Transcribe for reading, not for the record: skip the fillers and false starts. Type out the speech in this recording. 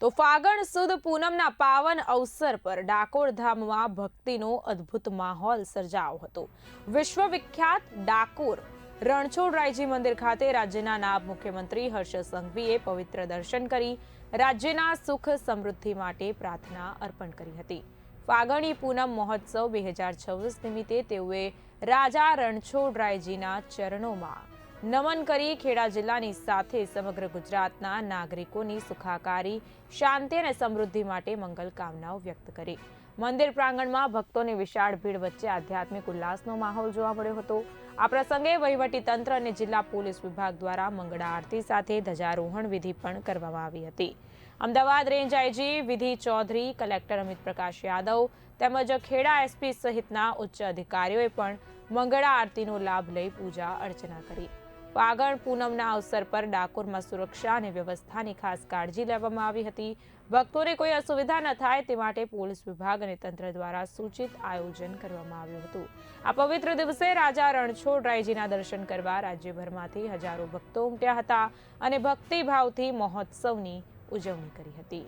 તો ફાગણ સુદ પૂનમના પાવન અવસર પર ડાકોર ધામમાં ભક્તિનો અદ્ભુત માહોલ સર્જાયો હતો। વિશ્વવિખ્યાત ડાકોર રણછોડરાયજી મંદિર ખાતે રાજ્યના નાયબ મુખ્યમંત્રી હર્ષ સંઘવીએ પવિત્ર દર્શન કરી રાજ્યના સુખ સમૃદ્ધિ માટે પ્રાર્થના અર્પણ કરી હતી। ફાગણી પૂનમ મહોત્સવ 2026 નિમિત્તે તેઓએ રાજા રણછોડરાયજીના ચરણોમાં નમન કરી ખેડા જિલ્લાની સાથે સમગ્ર ગુજરાતના નાગરિકોની સુખાકારી, શાંતિ અને સમૃદ્ધિ માટે મંગલ કામનાઓ વ્યક્ત કરી। મંદિર પ્રાંગણમાં ભક્તોની વિશાળ ભીડ વચ્ચે આધ્યાત્મિક ઉલ્લાસનો માહોલ જોવા મળ્યો હતો। આ પ્રસંગે વહીવટી તંત્ર અને જિલ્લા પોલીસ વિભાગ દ્વારા મંગળા આરતી સાથે ધ્વજારોહણ વિધિ પણ કરવામાં આવી હતી। અમદાવાદ રેન્જ આઈજી વિધિ ચૌધરી, કલેક્ટર અમિત પ્રકાશ યાદવ તેમજ ખેડા એસપી સહિતના ઉચ્ચ અધિકારીઓએ પણ મંગળા આરતીનો લાભ લઈ પૂજા અર્ચના કરી। ફાગણ પૂનમના અવસર પર ડાકોરમાં સુરક્ષા અને વ્યવસ્થાની ખાસ કાળજી લેવામાં આવી હતી। ભક્તોને કોઈ અસુવિધા ન થાય તે માટે પોલીસ વિભાગ અને તંત્ર દ્વારા સૂચિત આયોજન કરવામાં આવ્યું હતું। આ પવિત્ર દિવસે રાજા રણછોડરાયજીના દર્શન કરવા રાજ્યભરમાંથી હજારો ભક્તો ઉમટ્યા હતા અને ભક્તિભાવથી મહોત્સવની ઉજવણી કરી હતી।